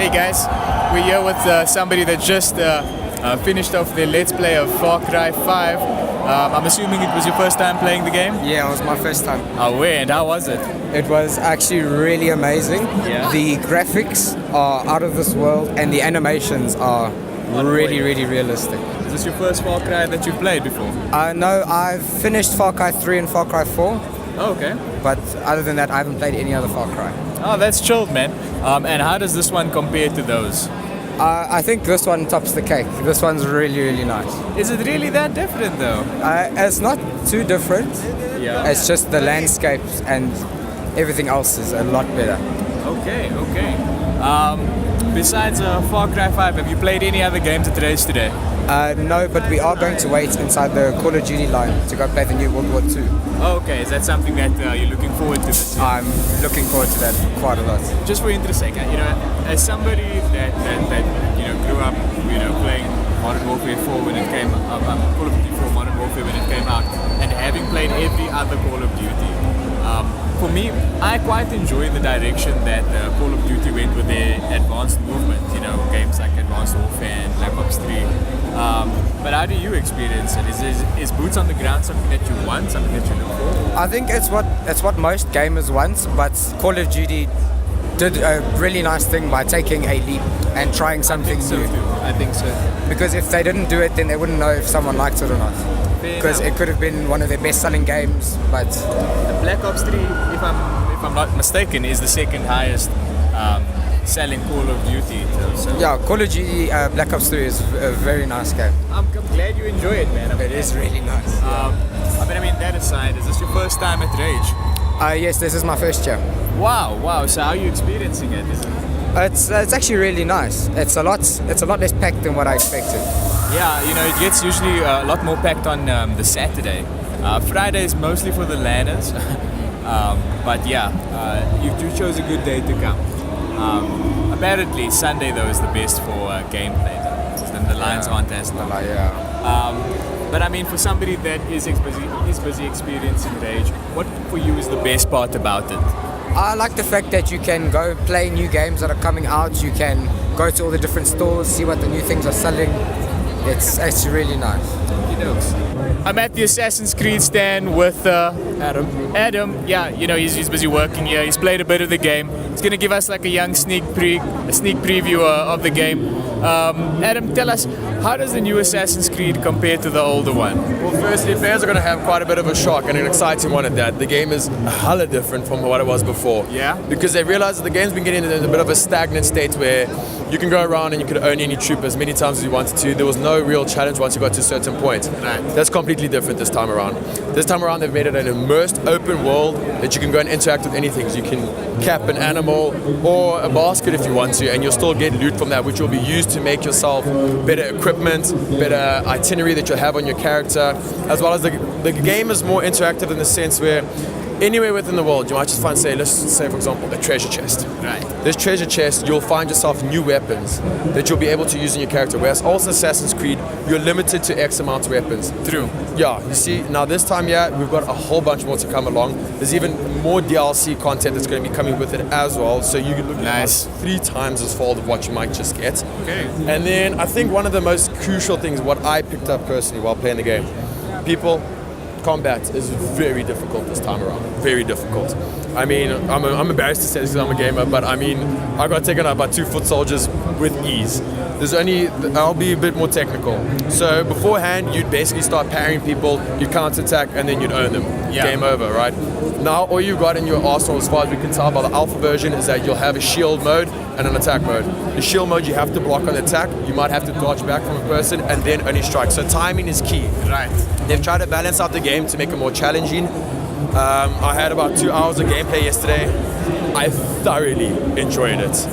Hey guys, we're here with somebody that just finished off their Let's Play of Far Cry 5. I'm assuming it was your first time playing the game? Yeah, it was my first time. Oh, where and how was it? It was actually really amazing. Yeah. The graphics are out of this world and the animations are really realistic. Is this your first Far Cry that you've played before? No, I've finished Far Cry 3 and Far Cry 4, Oh, okay. but other than that I haven't played any other Far Cry. Oh, that's chilled, man. And how does this one compare to those? I think this one tops the cake. This one's really nice. Is it really that different though? It's not too different. Yeah. It's just the landscapes and everything else is a lot better. Okay. Besides Far Cry 5, have you played any other games at rAge today? No, but we are going to wait inside the Call of Duty line to go play the new World War II. Oh, okay, is that something that you're looking forward to this year? I'm looking forward to that quite a lot. Just for interest sake, as somebody that grew up, playing Modern Warfare 4 when it came up, Call of Duty 4 Modern Warfare when it came out, and having played every other Call of Duty, for me, I quite enjoy the direction that Call of Duty went with their advanced movement. Games like Advanced Warfare and Black Ops 3. But how do you experience it? Is boots on the ground something that you want, something that you look for? I think it's what most gamers want, but Call of Duty did a really nice thing by taking a leap and trying something new. I think so. Because if they didn't do it, then they wouldn't know if someone liked it or not. Because it could have been one of their best-selling games, but the Black Ops 3, if I'm not mistaken, is the second highest selling Call of Duty. So yeah, Call of Duty Black Ops 3 is a very nice game. I'm glad you enjoy it, man. It is really nice. That aside, is this your first time at rAge? Yes, this is my first year. Wow. So how are you experiencing it? It's actually really nice. It's a lot less packed than what I expected. Yeah, it gets usually a lot more packed on the Saturday. Friday is mostly for the LANers. But yeah, you chose a good day to come. Apparently Sunday though is the best for gameplay. Then the lines aren't as long. But for somebody that is busy experiencing rAge, what for you is the best part about it? I like the fact that you can go play new games that are coming out. You can go to all the different stores, see what the new things are selling. It's actually really nice. I'm at the Assassin's Creed stand with Adam. Yeah, he's busy working here. He's played a bit of the game. He's gonna give us like a young sneak preview of the game. Adam, tell us, how does the new Assassin's Creed compare to the older one? Well, firstly, fans are going to have quite a bit of a shock and an exciting one at that. The game is hella different from what it was before. Yeah? Because they realize that the game's been getting in a bit of a stagnant state where you can go around and you could own any troop as many times as you wanted to. There was no real challenge once you got to a certain point. Right. That's completely different this time around. This time around, they've made it an immersed open world that you can go and interact with anything. So you can cap an animal or a basket if you want to, and you'll still get loot from that, which will be used to make yourself better equipment, better itinerary that you'll have on your character, as well as the game is more interactive in the sense where anywhere within the world, you might just find, let's say for example, a treasure chest. Right. This treasure chest, you'll find yourself new weapons that you'll be able to use in your character. Whereas also Assassin's Creed, you're limited to X amount of weapons. True. Yeah, you see, now this time, we've got a whole bunch more to come along. There's even more DLC content that's going to be coming with it as well. So you can look at 3 times as full of what you might just get. Okay. And then I think one of the most crucial things, what I picked up personally while playing the game, combat is very difficult this time around. Very difficult. I'm embarrassed to say this because I'm a gamer, but I got taken out by 2 foot soldiers with ease. I'll be a bit more technical. So beforehand, you'd basically start parrying people, you'd counter-attack, and then you'd own them. Yeah. Game over, right? Now, all you've got in your arsenal, as far as we can tell by the alpha version, is that you'll have a shield mode and an attack mode. The shield mode, you have to block on attack, you might have to dodge back from a person, and then only strike. So timing is key. Right. They've tried to balance out the game to make it more challenging. I had about 2 hours of gameplay yesterday. I thoroughly enjoyed it.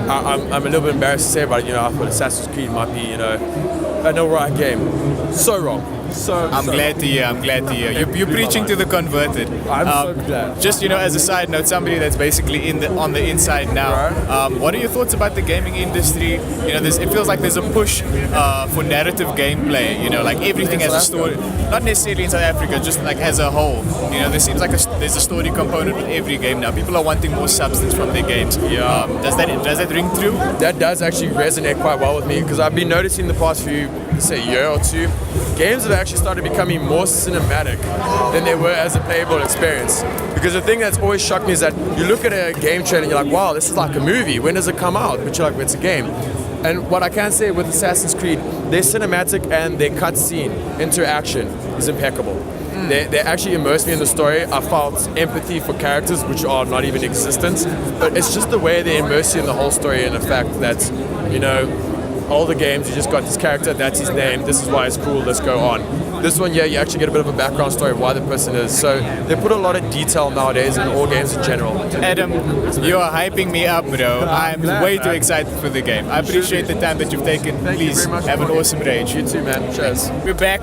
I'm a little bit embarrassed to say about it. I thought Assassin's Creed might be, an alright game. So wrong. I'm glad to hear. You're preaching to the converted. I'm so glad. Just as a side note, somebody that's basically on the inside now. What are your thoughts about the gaming industry? It feels like there's a push for narrative gameplay. Like everything has a story. Not necessarily in South Africa, just like as a whole. There seems like there's a story component with every game now. People are wanting more substance from their games. Yeah. Does that ring true? That does actually resonate quite well with me because I've been noticing the past few, year or two, games have actually started becoming more cinematic than they were as a playable experience. Because the thing that's always shocked me is that you look at a game trailer and you're like, wow, this is like a movie. When does it come out? But you're like, it's a game. And what I can say with Assassin's Creed, their cinematic and their cutscene interaction is impeccable. They actually immersed me in the story. I felt empathy for characters which are not even existent. But it's just the way they immerse you in the whole story and the fact that, all the games, you just got this character, that's his name, this is why it's cool, let's go on. This one, you actually get a bit of a background story of why the person is. So they put a lot of detail nowadays in all games in general. Adam, you are hyping me up, bro. I'm way too excited for the game. I appreciate the time that you've taken. Please have an awesome rAge. You too, man. Cheers. We're back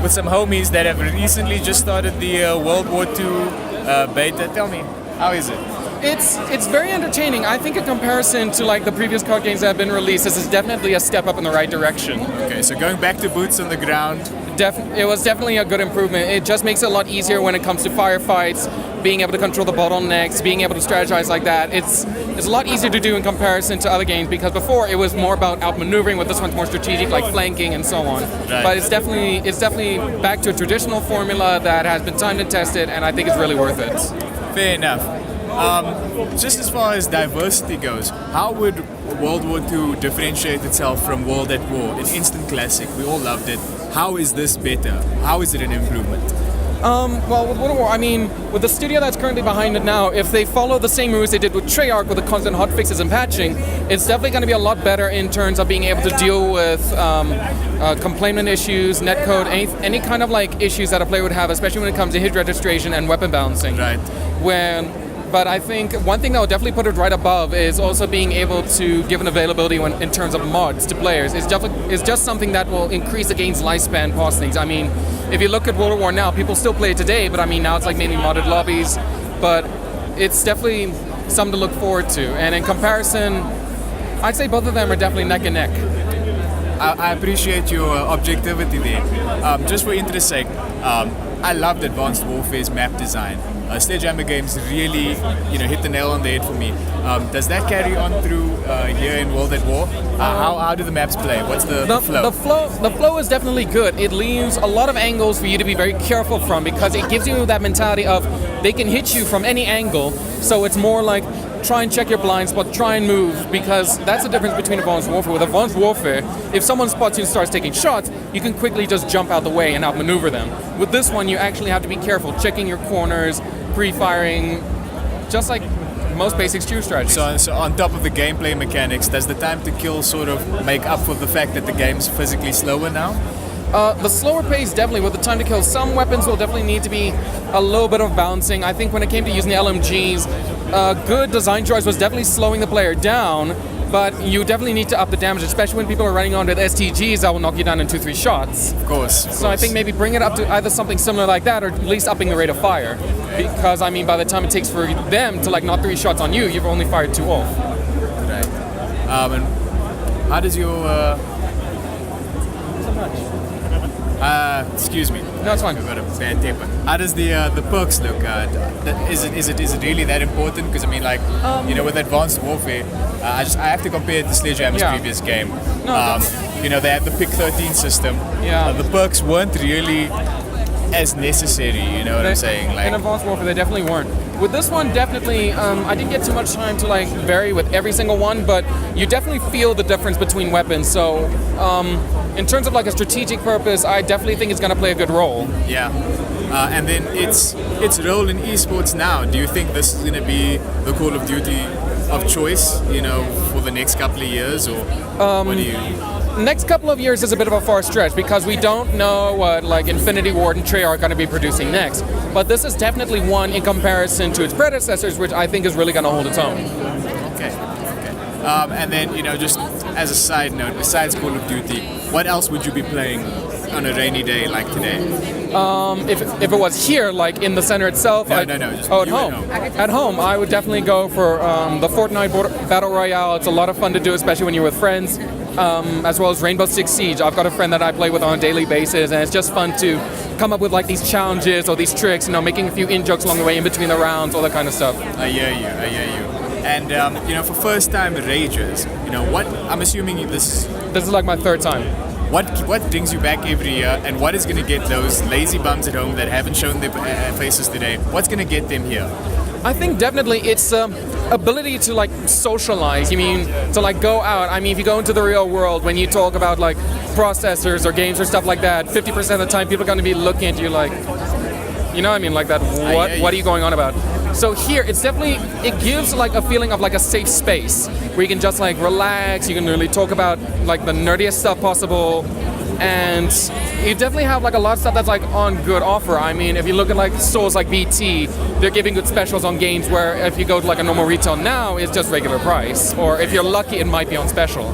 with some homies that have recently just started the World War II beta. Tell me, how is it? It's very entertaining. I think in comparison to like the previous card games that have been released, this is definitely a step up in the right direction. Okay, so going back to boots on the ground. It was definitely a good improvement. It just makes it a lot easier when it comes to firefights, being able to control the bottlenecks, being able to strategize like that. It's a lot easier to do in comparison to other games because before it was more about outmaneuvering, with this one's more strategic, like flanking and so on. Right. But it's definitely back to a traditional formula that has been timed and tested, and I think it's really worth it. Fair enough. Just as far as diversity goes, how would World War II differentiate itself from World at War? An instant classic, we all loved it. How is this better? How is it an improvement? Well, with World War, with the studio that's currently behind it now, if they follow the same routes they did with Treyarch with the constant hotfixes and patching, it's definitely going to be a lot better in terms of being able to deal with complainant issues, netcode, any kind of like issues that a player would have, especially when it comes to hit registration and weapon balancing. Right. But I think one thing that will definitely put it right above is also being able to give an availability in terms of mods to players. It's just something that will increase the game's lifespan past things. If you look at World War now, people still play it today, but now it's like mainly modded lobbies. But it's definitely something to look forward to. And in comparison, I'd say both of them are definitely neck and neck. I appreciate your objectivity there. Just for interest's sake, I loved Advanced Warfare's map design. Sledgehammer Games really, hit the nail on the head for me. Does that carry on through here in World at War? How do the maps play? What's the flow? The flow is definitely good. It leaves a lot of angles for you to be very careful from because it gives you that mentality of they can hit you from any angle. So it's more like try and check your blind spot, try and move, because that's the difference between Advanced Warfare. With Advanced Warfare, if someone spots you and starts taking shots, you can quickly just jump out the way and outmaneuver them. With this one, you actually have to be careful, checking your corners, pre-firing, just like most basic stew strategies. So on top of the gameplay mechanics, does the time to kill sort of make up for the fact that the game's physically slower now? The slower pace, definitely. With the time to kill, some weapons will definitely need to be a little bit of balancing. I think when it came to using the LMGs, good design choice was definitely slowing the player down, but you definitely need to up the damage, especially when people are running on with STGs that will knock you down in 2-3 shots. Of course. So I think maybe bring it up to either something similar like that, or at least upping the rate of fire. Because by the time it takes for them to knock 3 shots on you, you've only fired 2 off. Right. And how does your excuse me. No, it's fine. I've got a bad temper. How does the perks look? Is it really that important? Because with Advanced Warfare, I have to compare it to Sledgehammer's previous game. No, they had the Pick 13 system. Yeah. The perks weren't really as necessary. You know what I'm saying? In Advanced Warfare, they definitely weren't. With this one, definitely, I didn't get too much time to vary with every single one, but you definitely feel the difference between weapons. So, in terms of a strategic purpose, I definitely think it's going to play a good role. Yeah. And then its role in esports now. Do you think this is going to be the Call of Duty of choice, for the next couple of years, or what do you? Next couple of years is a bit of a far stretch because we don't know what Infinity Ward and Treyarch are going to be producing next. But this is definitely one in comparison to its predecessors, which I think is really going to hold its own. Okay. And then, just as a side note, besides Call of Duty, what else would you be playing on a rainy day like today? If it was here, like in the center itself, No, just at you home. At home, I would definitely go for the Fortnite Battle Royale. It's a lot of fun to do, especially when you're with friends, as well as Rainbow Six Siege. I've got a friend that I play with on a daily basis, and it's just fun to come up with like these challenges or these tricks, making a few in-jokes along the way in between the rounds, all that kind of stuff. I hear you. And, for first-time ragers, what, I'm assuming this is like my third time. What brings you back every year, and what is going to get those lazy bums at home that haven't shown their faces today? What's going to get them here? I think definitely it's ability to like socialize. You mean to like go out. I mean, if you go into the real world, when you talk about like processors or games or stuff like that, 50% of the time people are going to be looking at you like, like that. What are you going on about? So here, it's definitely, it gives like a feeling of like a safe space where you can just like relax. You can really talk about like the nerdiest stuff possible, and you definitely have like a lot of stuff that's like on good offer. I mean, if you look at like stores like BT, they're giving good specials on games where if you go to like a normal retail now, it's just regular price, or if you're lucky, it might be on special.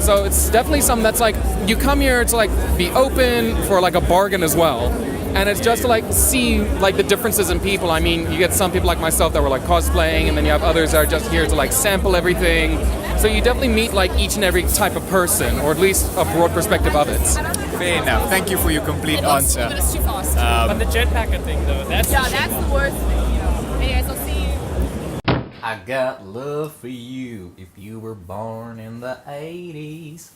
So it's definitely something that's like, you come here to like be open for like a bargain as well. And it's just to like see like the differences in people. I mean, you get some people like myself that were like cosplaying, and then you have others that are just here to like sample everything. So you definitely meet like each and every type of person, or at least a broad perspective of it. Fair enough. Thank you for your complete answer. But it's too fast. But the jetpacker thing though, that's the worst thing. Anyways, I'll see you. I got love for you if you were born in the 80s.